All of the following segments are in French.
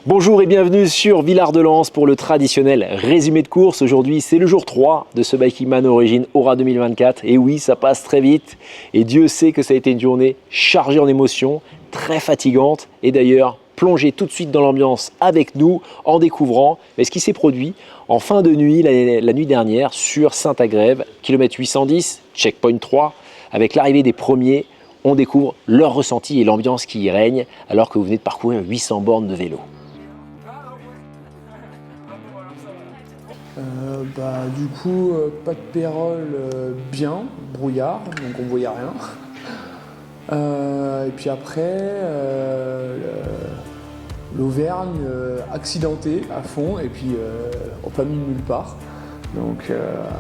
Bonjour et bienvenue sur Villard-de-Lans pour le traditionnel résumé de course. Aujourd'hui, c'est le jour 3 de ce Bikingman Origin Ora 2024. Et oui, ça passe très vite. Et Dieu sait que ça a été une journée chargée en émotions, très fatigante. Et d'ailleurs, plongez tout de suite dans l'ambiance avec nous en découvrant ce qui s'est produit en fin de nuit, la nuit dernière, sur Saint-Agrève, kilomètre 810, checkpoint 3, avec l'arrivée des premiers. On découvre leur ressenti et l'ambiance qui y règne alors que vous venez de parcourir 800 bornes de vélo. Du coup, pas de pérole, bien, brouillard, donc on voyait rien. Et puis après, l'Auvergne accidentée à fond et puis en plein milieu de nulle part. Donc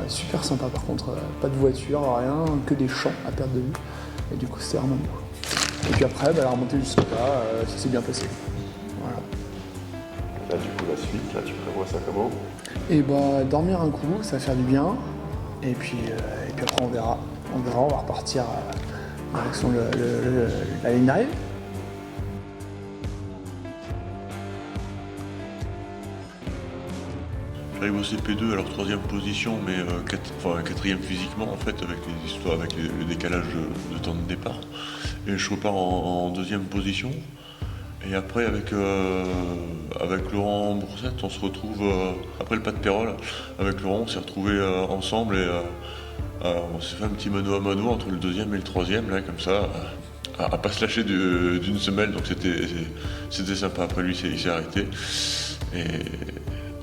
super sympa par contre, pas de voiture, rien, que des champs à perte de vue. Et du coup c'était vraiment beau. Et puis après, la remontée jusqu'à là, ça s'est bien passé. Voilà. Là du coup la suite, là tu prévois ça comment? Et dormir un coup, ça va faire du bien. Et puis après on verra, on va repartir en direction la ligne d'arrivée. J'arrive au CP2, alors 3e position, mais 4e physiquement en fait, avec les histoires, avec le décalage de temps de départ. Et je repars en 2e position. Et après avec Laurent Broussette, on se retrouve après le pas de Pérol. Avec Laurent, on s'est retrouvés ensemble et on s'est fait un petit mano à mano entre le 2e et le 3e, là comme ça, à pas se lâcher d'une semelle. Donc c'était sympa. Après lui, il s'est arrêté. Et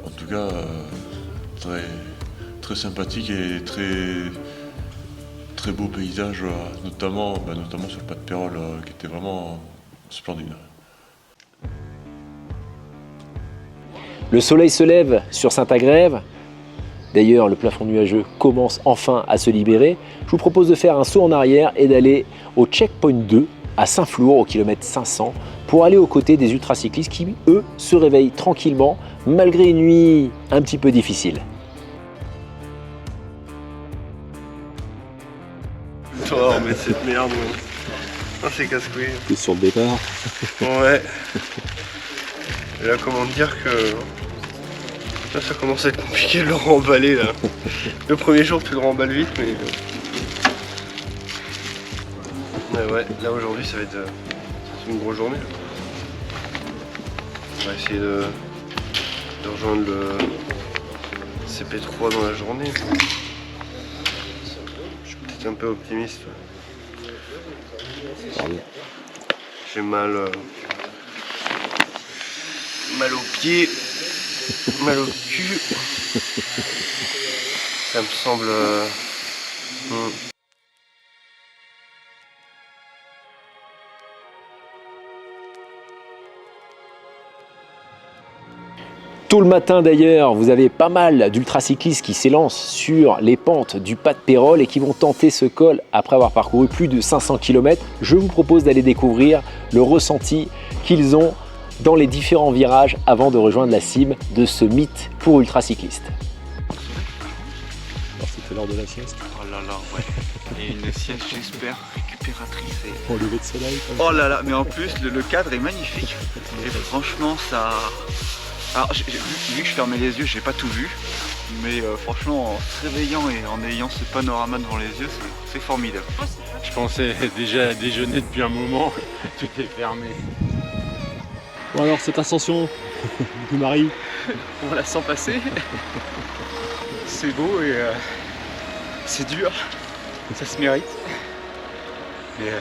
en tout cas, très sympathique et très beau paysage, notamment sur le pas de Pérol, qui était vraiment splendide. Le soleil se lève sur Saint-Agrève. D'ailleurs, le plafond nuageux commence enfin à se libérer. Je vous propose de faire un saut en arrière et d'aller au checkpoint 2 à Saint-Flour, au kilomètre 500, pour aller aux côtés des ultracyclistes qui, eux, se réveillent tranquillement, malgré une nuit un petit peu difficile. Oh, mais cette merde, ouais. Ah, c'est casse-couille. T'es sur le départ. Ouais. Et là, comment dire que... Là, ça commence à être compliqué de le remballer, là. Le premier jour, tu le remballes vite, mais... Ouais, là, aujourd'hui, ça va être une grosse journée. On va essayer de rejoindre le CP3 dans la journée. Je suis peut-être un peu optimiste. J'ai mal aux pieds, mal au cul. Ça me semble... Tôt le matin d'ailleurs, vous avez pas mal d'ultracyclistes qui s'élancent sur les pentes du pas de Pérol et qui vont tenter ce col après avoir parcouru plus de 500 km. Je vous propose d'aller découvrir le ressenti qu'ils ont dans les différents virages avant de rejoindre la cime de ce mythe pour ultracyclistes. Alors c'était l'heure de la sieste. Oh là là, ouais. Et une sieste, j'espère, récupératrice. Au lever de soleil. Oh là là, mais en plus, le cadre est magnifique. Et franchement, ça... Alors, vu que je fermais les yeux, j'ai pas tout vu. Mais franchement, en se réveillant et en ayant ce panorama devant les yeux, c'est formidable. Je pensais déjà déjeuner depuis un moment. Tout est fermé. Bon alors, cette ascension, du coup Marie, On la sent passer. C'est beau et c'est dur. Ça se mérite. Mais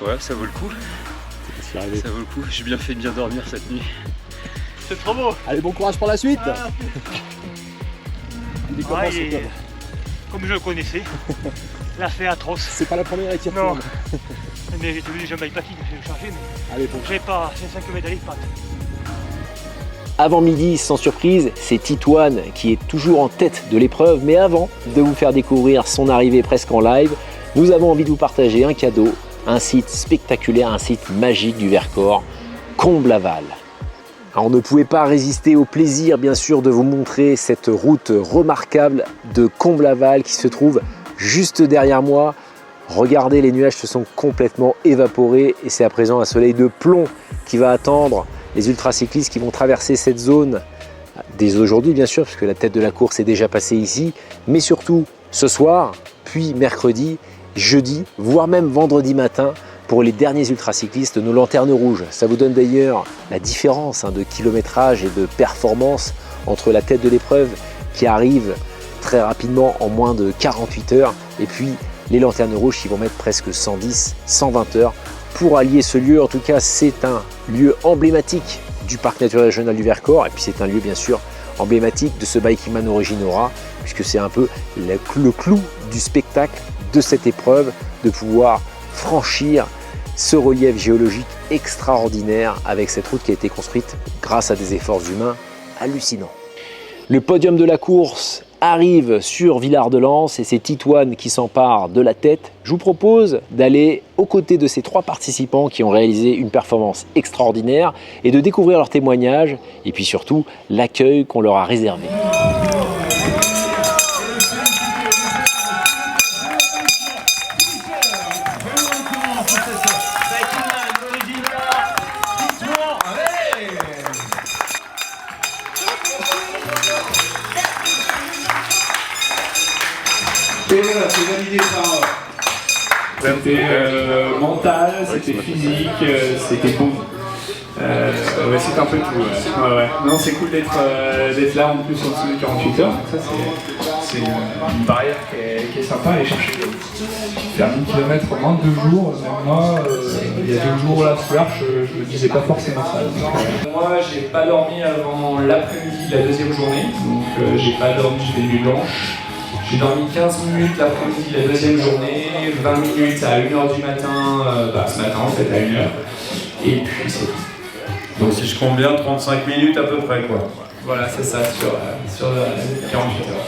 ouais, ça vaut le coup. c'est arrivé. Ça vaut le coup. J'ai bien fait de bien dormir cette nuit. C'est trop beau. Allez, bon courage pour la suite. Il est comment Ouais, ce club? comme je le connaissais, l'a fait atroce. C'est pas la première qui Non. retourne. Mais j'étais venu jamais pas qui je vais le charger, mais Allez, bon. je sais pas, c'est 5 km d'aller de patte. Avant midi, sans surprise, c'est Titoine qui est toujours en tête de l'épreuve. Mais avant de vous faire découvrir son arrivée presque en live, nous avons envie de vous partager un cadeau, un site spectaculaire, un site magique du Vercors, Comblaval. Alors, on ne pouvait pas résister au plaisir, bien sûr, de vous montrer cette route remarquable de Comblaval qui se trouve juste derrière moi. Regardez, les nuages se sont complètement évaporés et c'est à présent un soleil de plomb qui va attendre les ultracyclistes qui vont traverser cette zone dès aujourd'hui bien sûr, puisque la tête de la course est déjà passée ici, mais surtout ce soir, puis mercredi, jeudi, voire même vendredi matin pour les derniers ultracyclistes, nos lanternes rouges. Ça vous donne d'ailleurs la différence de kilométrage et de performance entre la tête de l'épreuve qui arrive très rapidement en moins de 48 heures et puis les lanternes rouges qui vont mettre presque 110, 120 heures pour allier ce lieu. En tout cas, c'est un lieu emblématique du parc naturel régional du Vercors et puis c'est un lieu bien sûr emblématique de ce Bikeman Origine Ora puisque c'est un peu le clou du spectacle de cette épreuve, de pouvoir franchir ce relief géologique extraordinaire avec cette route qui a été construite grâce à des efforts humains hallucinants. Le podium de la course arrive sur Villard-de-Lans et c'est Titoine qui s'empare de la tête. Je vous propose d'aller aux côtés de ces 3 participants qui ont réalisé une performance extraordinaire et de découvrir leurs témoignages et puis surtout l'accueil qu'on leur a réservé. Et voilà, c'est validé par... C'était mental, c'était physique, c'était beau. Ouais, c'est un peu tout. Ouais. Non, c'est cool d'être là en plus en dessous de 48 heures. Ça, c'est une barrière qui est sympa à aller chercher. Faire 1000 km en moins de 2 jours, même moi, il y a 2 jours là, ce soir, je me disais pas forcément ça. Donc, moi, j'ai pas dormi avant l'après-midi de la deuxième journée. Donc, j'ai pas dormi, j'ai fait nuit blanche. J'ai dormi 15 minutes l'après-midi de la deuxième journée, 20 minutes à 1h du matin, ce matin en fait à 1h. Et puis c'est tout. Donc si je compte bien, 35 minutes à peu près quoi. Voilà, c'est ça, sur 48 heures.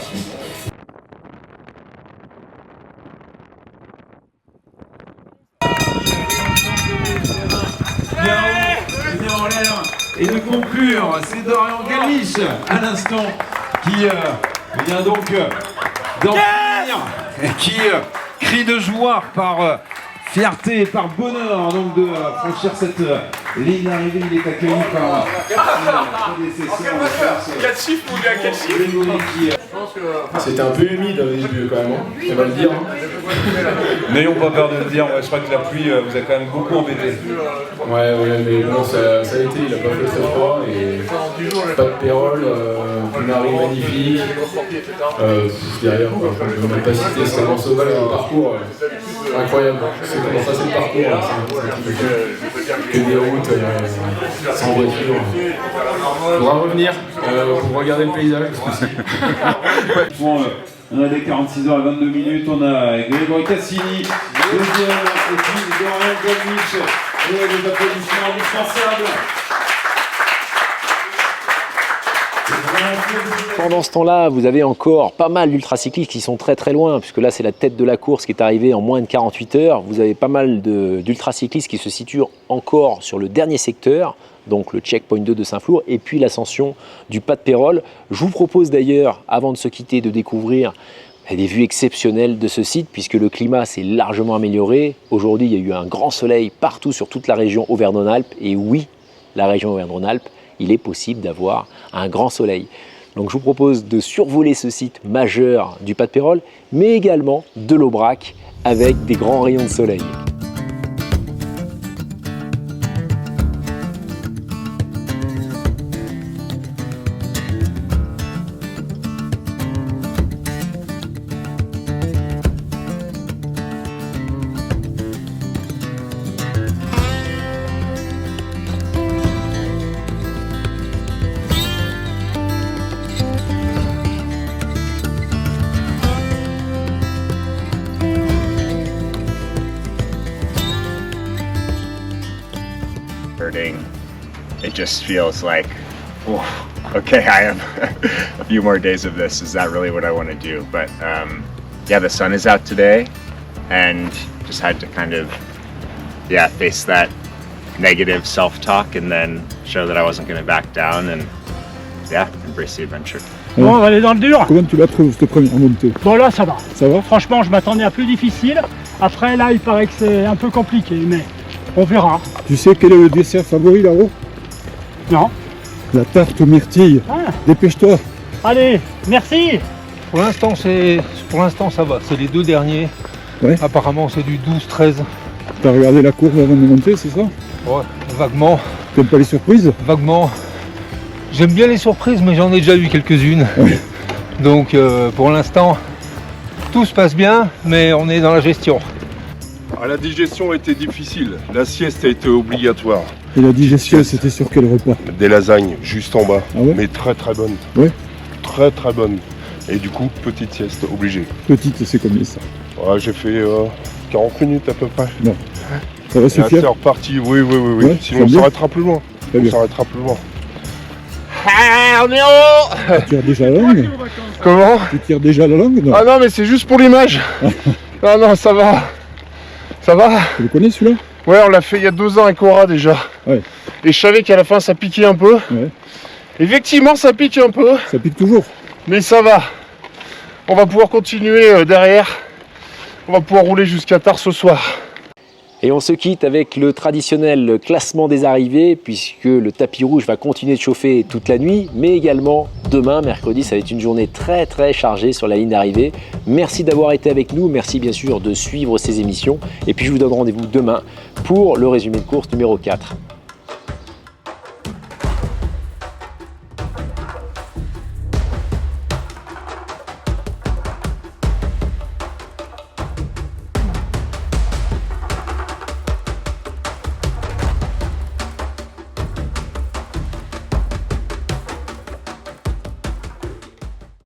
Bien en l'air. Et de conclure, c'est Dorian Gallich à l'instant qui vient donc d'en finir, qui crie de joie par fierté et par bonheur donc de franchir cette ligne d'arrivée. Il est accueilli par prédécesseur. 4 chiffres, mon gars, 4 chiffres. C'était un peu humide au début quand même, on va le dire. N'ayons pas peur de le dire, je crois que la pluie vous a quand même beaucoup embêté. Ouais, mais bon, ça a été, il a pas fait très froid et pas de pérole, une marée magnifique. Derrière, je ne vais même pas citer ce qu'avant sauvage le parcours. Incroyable, c'est comment ça c'est le parcours, là. Que des routes sans voiture. Il faudra revenir pour regarder le paysage. Bon, on a des 46 heures et 22 minutes, on a Grégory Cassini, deuxième, et puis Dorian Gallich, et des applaudissements indispensables. Pendant ce temps-là, vous avez encore pas mal d'ultracyclistes qui sont très très loin, puisque là c'est la tête de la course qui est arrivée en moins de 48 heures. Vous avez pas mal d'ultracyclistes qui se situent encore sur le dernier secteur, donc le checkpoint 2 de Saint-Flour, et puis l'ascension du Pas de Pérol. Je vous propose d'ailleurs, avant de se quitter, de découvrir des vues exceptionnelles de ce site, puisque le climat s'est largement amélioré. Aujourd'hui, il y a eu un grand soleil partout sur toute la région Auvergne-Rhône-Alpes, et oui, la région Auvergne-Rhône-Alpes, il est possible d'avoir un grand soleil. Donc je vous propose de survoler ce site majeur du Pas de Pérol, mais également de l'Aubrac avec des grands rayons de soleil. It just feels like, oh, okay, I have a few more days of this. Is that really what I want to do? But yeah, the sun is out today and just had to kind of, yeah, face that negative self-talk and then show that I wasn't going to back down and, yeah, embrace the adventure. Bon, on va aller dans le dur. Comment tu la trouves cette première montée? Bon là ça va. Ça va? Franchement je m'attendais à plus difficile. Après là il paraît que c'est un peu compliqué mais on verra. Tu sais quel est le dessert favori là-haut? Non. La tarte aux myrtilles. Ah. Dépêche-toi. Allez, merci. Pour l'instant, ça va. C'est les 2 derniers. Ouais. Apparemment, c'est du 12-13. T'as regardé la courbe avant de monter, c'est ça? Ouais, vaguement. T'aimes pas les surprises? Vaguement. J'aime bien les surprises, mais j'en ai déjà eu quelques-unes. Ouais. Donc, pour l'instant, tout se passe bien, mais on est dans la gestion. Ah, la digestion a été difficile. La sieste a été obligatoire. Et la digestion, c'était sur quel repas? Des lasagnes juste en bas, Ah ouais? mais très très bonnes. Ouais. Très très bonnes. Et du coup, petite sieste obligée. Petite, c'est combien ça? Ouais, j'ai fait 40 minutes à peu près. Non. Ça va Et là, suffire? c'est reparti, oui. Ouais, Sinon, on bien. s'arrêtera plus loin. Très bien. Ah, on est en haut. Tu tires déjà la langue? Comment? Tu tires déjà la langue? Non. Ah non, mais c'est juste pour l'image. Non, ça va. Ça va? Tu le connais celui-là? Ouais, on l'a fait il y a 2 ans avec Aura déjà. Ouais. Et je savais qu'à la fin ça piquait un peu. Ouais. Effectivement, ça pique un peu. Ça pique toujours. Mais ça va. On va pouvoir continuer derrière. On va pouvoir rouler jusqu'à tard ce soir. Et on se quitte avec le traditionnel classement des arrivées, puisque le tapis rouge va continuer de chauffer toute la nuit, mais également demain, mercredi, ça va être une journée très très chargée sur la ligne d'arrivée. Merci d'avoir été avec nous, merci bien sûr de suivre ces émissions, et puis je vous donne rendez-vous demain pour le résumé de course numéro 4.